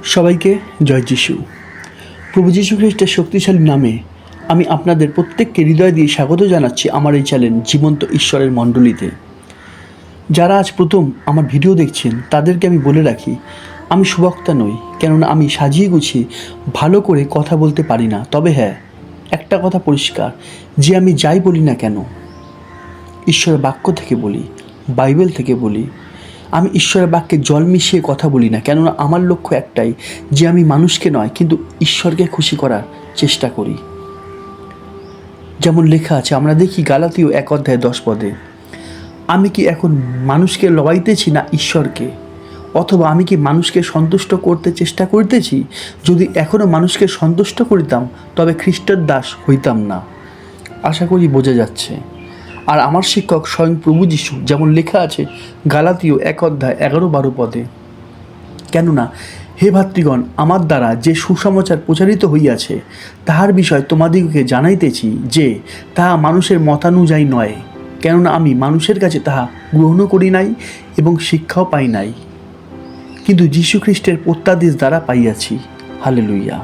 সবাইকে জয় যিশু। প্রভু যীশু খ্রিস্টের শক্তিশালী নামে আমি আপনাদের প্রত্যেককে হৃদয় দিয়ে স্বাগত জানাচ্ছি আমার এই চ্যানেল জীবন্ত ঈশ্বরের মণ্ডলীতে। যারা আজ প্রথম আমার ভিডিও দেখছেন তাদেরকে আমি বলে রাখি, আমি সুবক্তা নই, কেননা আমি সাজিয়ে গুছিয়ে ভালো করে কথা বলতে পারি না। তবে হ্যাঁ, একটা কথা পরিষ্কার, যে আমি যাই বলি না কেন ঈশ্বরের বাক্য থেকে বলি, বাইবেল থেকে বলি। আমি ঈশ্বরের বাক্যে জল মিশিয়ে কথা বলি না, কেননা আমার লক্ষ্য একটাই, যে আমি মানুষকে নয় কিন্তু ঈশ্বরকে খুশি করার চেষ্টা করি। যেমন লেখা আছে, আমরা দেখি গালাতীয় 1:10, আমি কি এখন মানুষকে লড়াইতেছি না ঈশ্বরকে? অথবা আমি কি মানুষকে সন্তুষ্ট করতে চেষ্টা করিতেছি? যদি এখনও মানুষকে সন্তুষ্ট করিতাম তবে খ্রিস্টের দাস হইতাম না। আশা করি বোঝা যাচ্ছে। আর আমার শিক্ষক স্বয়ং প্রভু যীশু, যেমন লেখা আছে গালাতীয় 1:11-12, কেননা হে ভাতৃগণ, আমার দ্বারা যে সুসমাচার প্রচারিত হইয়াছে তাহার বিষয় তোমাদিগকে জানাইতেছি, যে তাহা মানুষের মতানুযায়ী নয়, কেননা আমি মানুষের কাছে তাহা গ্রহণও করি নাই এবং শিক্ষাও পাই নাই, কিন্তু যীশু খ্রিস্টের প্রত্যাদেশ দ্বারা পাইয়াছি। হালেলুইয়া।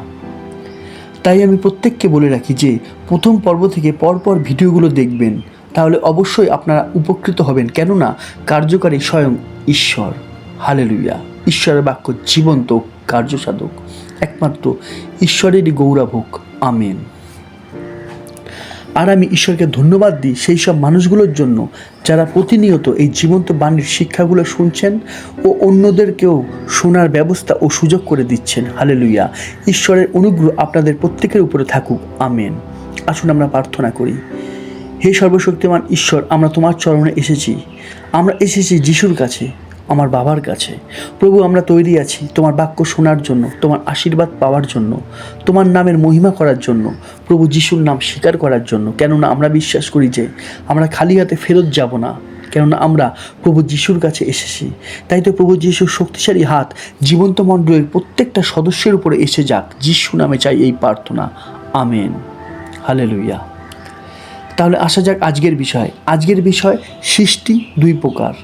তাই আমি প্রত্যেককে বলে রাখি যে প্রথম পর্ব থেকে পরপর ভিডিওগুলো দেখবেন, তাহলে অবশ্যই আপনারা উপকৃত হবেন, কেননা কার্যকারী স্বয়ং ঈশ্বর। হালেলুইয়া। ঈশ্বরের বাক্য জীবন্ত, কার্যসাধক, একমাত্র ঈশ্বরেরই গৌরবক। আমেন। আর আমি ঈশ্বরকে ধন্যবাদ দিই সেই সব মানুষগুলোর জন্য যারা প্রতিনিয়ত এই জীবন্ত বাণীর শিক্ষাগুলো শুনছেন ও অন্যদেরকেও শোনার ব্যবস্থা ও সুযোগ করে দিচ্ছেন। হালেলুইয়া। ঈশ্বরের অনুগ্রহ আপনাদের প্রত্যেকের উপরে থাকুক। আমেন। আসুন আমরা প্রার্থনা করি। হে সর্বশক্তিমান ঈশ্বর, আমরা তোমার চরণে এসেছি। আমরা এসেছি যিশুর কাছে, আমার বাবার কাছে। প্রভু, আমরা তৈরি আছি তোমার বাক্য শোনার জন্য, তোমার আশীর্বাদ পাওয়ার জন্য, তোমার নামের মহিমা করার জন্য, প্রভু যিশুর নাম স্বীকার করার জন্য। কেননা আমরা বিশ্বাস করি যে আমরা খালি হাতে ফেরত যাব না, কেননা আমরা প্রভু যিশুর কাছে এসেছি। তাই তো প্রভু যিশুর শক্তিশালী হাত জীবন্ত মণ্ডলীর প্রত্যেকটা সদস্যের উপরে এসে যাক। যিশু নামে চাই এই প্রার্থনা। আমেন। হালেলুইয়া। তাহলে আসা যাক আজকের বিষয়। আজকের বিষয় সৃষ্টি দুই প্রকার।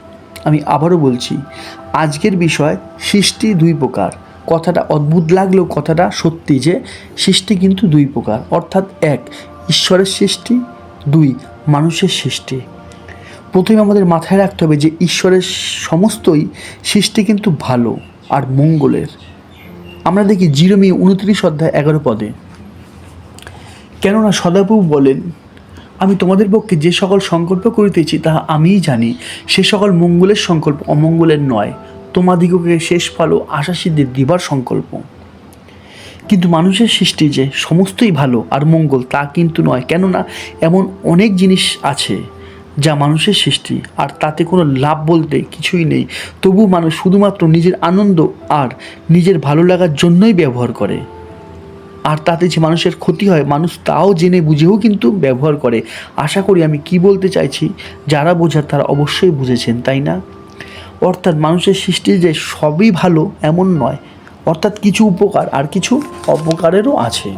আমি আবারও বলছি, আজকের বিষয় সৃষ্টি দুই প্রকার। কথাটা অদ্ভুত লাগলেও কথাটা সত্যি, যে সৃষ্টি কিন্তু দুই প্রকার, অর্থাৎ এক ঈশ্বরের সৃষ্টি, দুই মানুষের সৃষ্টি। প্রথমে আমাদের মাথায় রাখতে হবে যে ঈশ্বরের সমস্তই সৃষ্টি কিন্তু ভালো আর মঙ্গলের। আমরা দেখি জিরমীয় 29:11, কেননা সদাপ্রভু বলেন, আমি তোমাদের পক্ষে যে সকল সংকল্প করিতেছি তাহা আমিই জানি, সে সকল মঙ্গলের সংকল্প, অমঙ্গলের নয়, তোমাদিগকে শেষ ফল ও আশা সিদ্ধির দিবার সংকল্প। কিন্তু মানুষের সৃষ্টি যে সমস্তই ভালো আর মঙ্গল তা কিন্তু নয়, কেননা এমন অনেক জিনিস আছে যা মানুষের সৃষ্টি আর তাতে কোনো লাভ বলতে কিছুই নেই, তবু মানুষ শুধুমাত্র নিজের আনন্দ আর নিজের ভালো লাগার জন্যই ব্যবহার করে। আর তাতে যে মানুষের ক্ষতি হয়, মানুষ তাও জেনে বুঝেও কিন্তু ব্যবহার করে। আশা করি আমি কি বলতে চাইছি, যারা বোঝার তারা অবশ্যই বুঝেছেন, তাই না? অর্থাৎ মানুষের সৃষ্টি যে সবই ভালো এমন নয়, অর্থাৎ কিছু উপকার আর কিছু অপকারেরও আছে।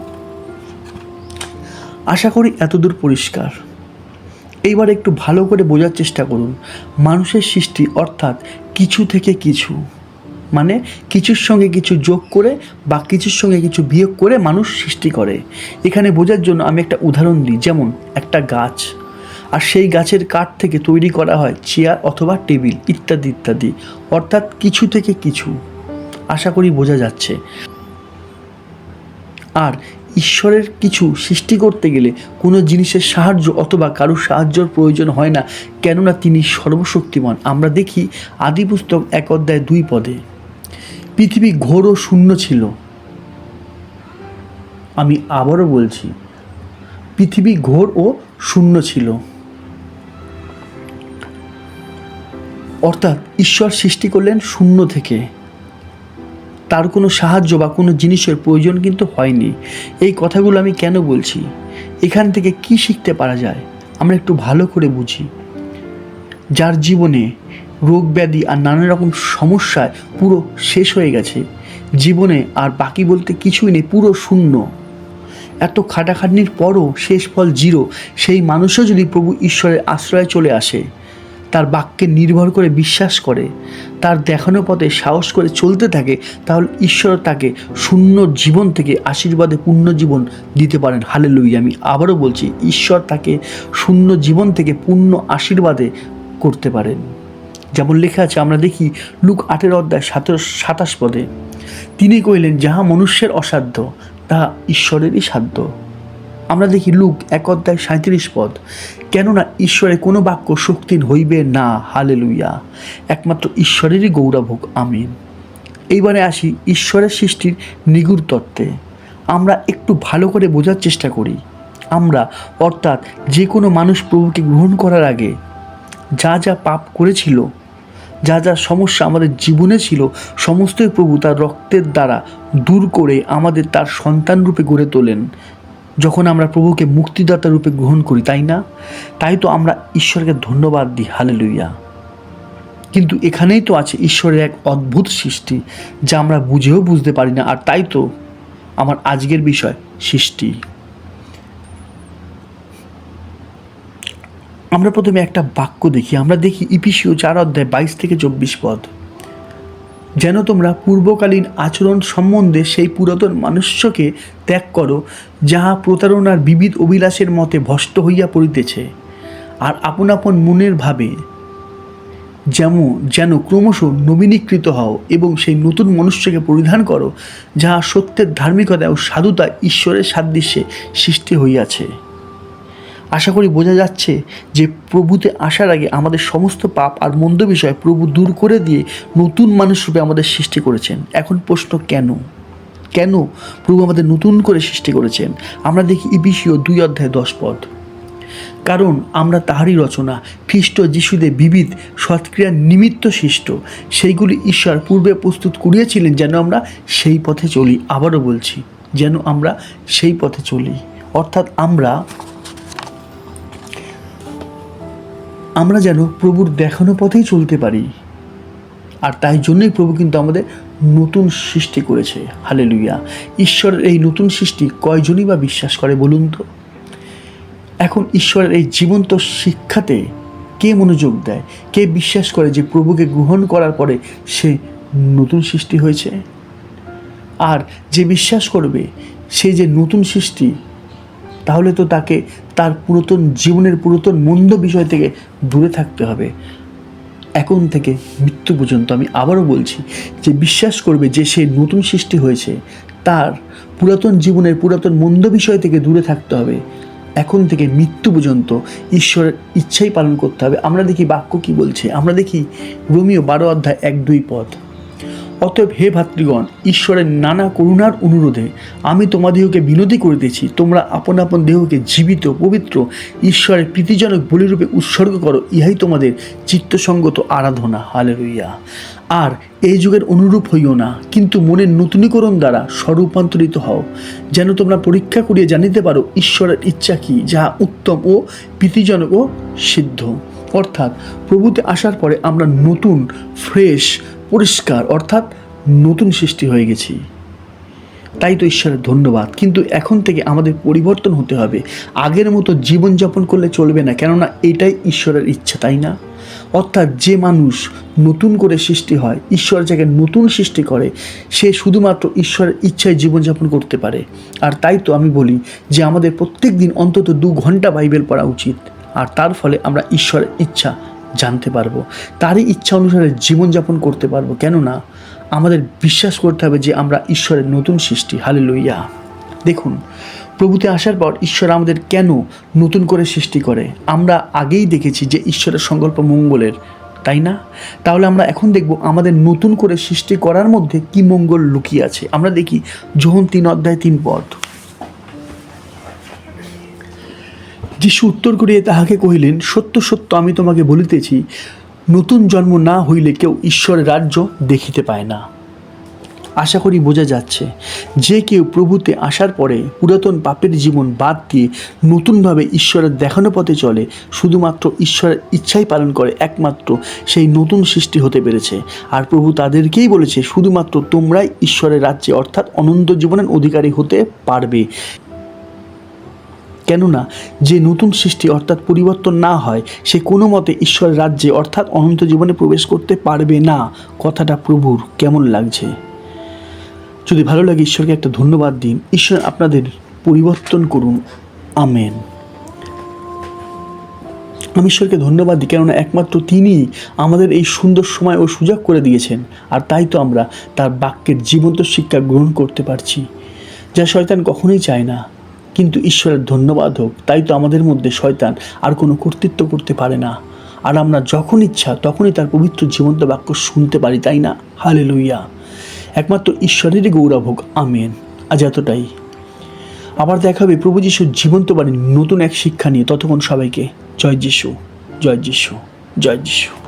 আশা করি এতদূর পরিষ্কার। এইবার একটু ভালো করে বোঝার চেষ্টা করুন। মানুষের সৃষ্টি অর্থাৎ কিছু থেকে কিছু, মানে কিছুর সঙ্গে কিছু যোগ করে বা কিছুর সঙ্গে কিছু বিয়োগ করে মানুষ সৃষ্টি করে। এখানে বোঝার জন্য আমি একটা উদাহরণ দিই, যেমন একটা গাছ, আর সেই গাছের কাঠ থেকে তৈরি করা হয় চেয়ার অথবা টেবিল ইত্যাদি ইত্যাদি, অর্থাৎ কিছু থেকে কিছু। আশা করি বোঝা যাচ্ছে। আর ঈশ্বরের কিছু সৃষ্টি করতে গেলে কোনো জিনিসের সাহায্য অথবা কারোর সাহায্যের প্রয়োজন হয় না, কেননা তিনি সর্বশক্তিমান। আমরা দেখি আদিপুস্তক 1:2, পৃথিবী ঘোর ও শূন্য ছিল। আমি আবারও বলছি, পৃথিবী ঘোর ও শূন্য ছিল, অর্থাৎ ঈশ্বর সৃষ্টি করলেন শূন্য থেকে। তার কোনো সাহায্য বা কোনো জিনিসের প্রয়োজন কিন্তু হয়নি। এই কথাগুলো আমি কেন বলছি, এখান থেকে কি শিখতে পারা যায় আমরা একটু ভালো করে বুঝি। যার জীবনে রোগ ব্যাধি আর নানা রকম সমস্যায় পুরো শেষ হয়ে গেছে, জীবনে আর বাকি বলতে কিছুই নেই, পুরো শূন্য, এত খাটাখাটনির পরও শেষ ফল জিরো, সেই মানুষও যদি প্রভু ঈশ্বরের আশ্রয়ে চলে আসে, তার বাক্যে নির্ভর করে বিশ্বাস করে, তার দেখানো পথে সাহস করে চলতে থাকে, তাহলে ঈশ্বর তাকে শূন্য জীবন থেকে আশীর্বাদে পূর্ণ জীবন দিতে পারেন। হালেলুয়া। আমি আবারও বলছি, ঈশ্বর তাকে শূন্য জীবন থেকে পূর্ণ আশীর্বাদে করতে পারেন। যেমন লেখা আছে, আমরা দেখি লুক 8:27 তিনি কহিলেন, যাহা মনুষ্যের অসাধ্য তাহা ঈশ্বরেরই সাধ্য। আমরা দেখি লুক 1:37 কেননা ঈশ্বরের কোনো বাক্য শক্তিহীন হইবে না। হালেলুয়া। একমাত্র ঈশ্বরেরই গৌরব হোক। আমিন। এইবারে আসি ঈশ্বরের সৃষ্টির নিগুড় তত্ত্বে। আমরা একটু ভালো করে বোঝার চেষ্টা করি। আমরা অর্থাৎ যে কোনো মানুষ প্রভুকে গ্রহণ করার আগে যা যা পাপ করেছিল, যা যা সমস্যা আমাদের জীবনে ছিল, সমস্তই প্রভু তার রক্তের দ্বারা দূর করে আমাদের তার সন্তান রূপে গড়ে তোলেন যখন আমরা প্রভুকে মুক্তিদাতা রূপে গ্রহণ করি, তাই না? তাই তো আমরা ঈশ্বরকে ধন্যবাদ দিই। হালেলুয়া। কিন্তু এখানেই তো আছে ঈশ্বরের এক অদ্ভুত সৃষ্টি যা আমরা বুঝেও বুঝতে পারি না। আর তাই তো আমার আজকের বিষয় সৃষ্টি। আমরা প্রথমে একটা বাক্য দেখি। আমরা দেখি ইফিসীয় 4:22-24 যেন তোমরা পূর্বকালীন আচরণ সম্বন্ধে সেই পুরাতন মনুষ্যকে ত্যাগ করো, যাহা প্রতারণার বিবিধ অভিলাষের মতে ভ্রষ্ট হইয়া পড়িতেছে, আর আপন আপন মনের ভাবে যেন ক্রমশ নবীনীকৃত হও, এবং সেই নতুন মনুষ্যকে পরিধান করো, যাহা সত্যের ধার্মিকতা ও সাধুতা ঈশ্বরের সাদৃশ্যে সৃষ্টি হইয়াছে। আশা করি বোঝা যাচ্ছে যে প্রভুতে আসার আগে আমাদের সমস্ত পাপ আর মন্দ বিষয় প্রভু দূর করে দিয়ে নতুন মানুষ রূপে আমাদের সৃষ্টি করেছেন। এখন প্রশ্ন, কেন প্রভু আমাদের নতুন করে সৃষ্টি করেছেন? আমরা দেখি ইফিসীয় 2:10 কারণ আমরা তাহারই রচনা, খ্রিস্ট যিশুতে বিবিধ সৎক্রিয়ার নিমিত্ত সৃষ্ট, সেইগুলি ঈশ্বর পূর্বে প্রস্তুত করিয়াছিলেন যেন আমরা সেই পথে চলি। আবারও বলছি, যেন আমরা সেই পথে চলি। অর্থাৎ আমরা যেন প্রভুর দেখানো পথেই চলতে পারি। আর তাই জন্যই প্রভু কিন্তু আমাদের নতুন সৃষ্টি করেছে। হালেলুয়া। ঈশ্বরের এই নতুন সৃষ্টি কয়জনই বা বিশ্বাস করে বলুন তো? এখন ঈশ্বরের এই জীবন্ত শিক্ষাতে কে মনোযোগ দেয়, কে বিশ্বাস করে যে প্রভুকে গ্রহণ করার পরে সে নতুন সৃষ্টি হয়েছে? আর যে বিশ্বাস করবে সে যে নতুন সৃষ্টি, তাহলে তো তাকে তার পুরাতন জীবনের পুরাতন মন্দ বিষয় থেকে দূরে থাকতে হবে এখন থেকে মৃত্যু পর্যন্ত। আমি আবারও বলছি, যে বিশ্বাস করবে যে সে নতুন সৃষ্টি হয়েছে, তার পুরাতন জীবনের পুরাতন মন্দ বিষয় থেকে দূরে থাকতে হবে এখন থেকে মৃত্যু পর্যন্ত। ঈশ্বরের ইচ্ছাই পালন করতে হবে। আমরা দেখি বাক্য কি বলছে। আমরা দেখি রোমীয় 12:1-2 অতএব হে ভাতৃগণ, ঈশ্বরের নানা করুণার অনুরোধে আমি তোমাদিগকে বিনতি করিতেছি, তোমরা আপন আপন দেহকে জীবিত, পবিত্র, ঈশ্বরের প্রীতিজনক বলিরূপে উৎসর্গ করো, ইহাই তোমাদের চিত্তসঙ্গত আরাধনা। হালেলুয়া। আর এই যুগের অনুরূপ হইও না, কিন্তু মনের নূতনীকরণ দ্বারা স্বরূপান্তরিত হও, যেন তোমরা পরীক্ষা করিয়া জানিতে পারো ঈশ্বরের ইচ্ছা কি, যাহা উত্তম ও প্রীতিজনক ও সিদ্ধ। অর্থাৎ প্রভুতে আসার পরে আমরা নতুন, ফ্রেশ, পরিষ্কার, অর্থাৎ নতুন সৃষ্টি হয়ে গেছি। তাই তো ঈশ্বরের ধন্যবাদ। কিন্তু এখন থেকে আমাদের পরিবর্তন হতে হবে। আগের মতো জীবনযাপন করলে চলবে না, কেননা এটাই ঈশ্বরের ইচ্ছা, তাই না? অর্থাৎ যে মানুষ নতুন করে সৃষ্টি হয়, ঈশ্বর যাকে নতুন সৃষ্টি করে, সে শুধুমাত্র ঈশ্বরের ইচ্ছায় জীবনযাপন করতে পারে। আর তাই তো আমি বলি যে আমাদের প্রত্যেক দিন অন্তত 2 ঘন্টা বাইবেল পড়া উচিত। আর তার ফলে আমরা ঈশ্বরের ইচ্ছা জানতে পারবো, তারই ইচ্ছা অনুসারে জীবনযাপন করতে পারবো। কেননা আমাদের বিশ্বাস করতে হবে যে আমরা ঈশ্বরের নতুন সৃষ্টি। হালেলুয়া। দেখুন, প্রভুতে আসার পর ঈশ্বর আমাদের কেন নতুন করে সৃষ্টি করে? আমরা আগেই দেখেছি যে ঈশ্বরের সংকল্প মঙ্গলের, তাই না? তাহলে আমরা এখন দেখব আমাদের নতুন করে সৃষ্টি করার মধ্যে কি মঙ্গল লুকিয়ে আছে। আমরা দেখি যোহন 3:3 যিশু উত্তর করিয়া তাহাকে কহিলেন, সত্য সত্য আমি তোমাকে বলিতেছি, নতুন জন্ম না হইলে কেউ ঈশ্বরের রাজ্য দেখিতে পায় না। আশা করি বোঝা যাচ্ছে, যে কেউ প্রভুতে আসার পরে পুরাতন পাপের জীবন বাদ দিয়ে নতুনভাবে ঈশ্বরের দেখানো পথে চলে, শুধুমাত্র ঈশ্বরের ইচ্ছাই পালন করে, একমাত্র সেই নতুন সৃষ্টি হতে পেরেছে। আর প্রভু তাদেরকেই বলেছে, শুধুমাত্র তোমরাই ঈশ্বরের রাজ্যে অর্থাৎ অনন্ত জীবনের অধিকারী হতে পারবে। কেননা যে নতুন সৃষ্টি অর্থাৎ পরিবর্তন না হয় সে কোনো মতে ঈশ্বরের রাজ্যে অর্থাৎ অনন্ত জীবনে প্রবেশ করতে পারবে না। কথাটা প্রভুর কেমন লাগছে? যদি ভালো লাগে ঈশ্বরকে একটা ধন্যবাদ দিন। ঈশ্বর আপনাদের পরিবর্তন করুন। আমেন। আমি ঈশ্বরকে ধন্যবাদ দিই, কেননা একমাত্র তিনি আমাদের এই সুন্দর সময় ও সুযোগ করে দিয়েছেন। আর তাই তো আমরা তার বাক্যের জীবন্ত শিক্ষা গ্রহণ করতে পারছি, যা শয়তান কখনোই চায় না। কিন্তু ঈশ্বরের ধন্যবাদ হোক, তাই তো আমাদের মধ্যে শয়তান আর কোনো কর্তৃত্ব করতে পারে না। আর আমরা যখন ইচ্ছা তখনই তার পবিত্র জীবন্ত বাক্য শুনতে পারি, তাই না? হালেলুয়া। একমাত্র ঈশ্বরেরই গৌরব হোক। আমেন। আজ এতটাই। আবার দেখা হবে প্রভু যিশুর জীবন্ত বাণীর নতুন এক শিক্ষা নিয়ে। ততক্ষণ সবাইকে জয় যিশু, জয় যিশু, জয় যিশু।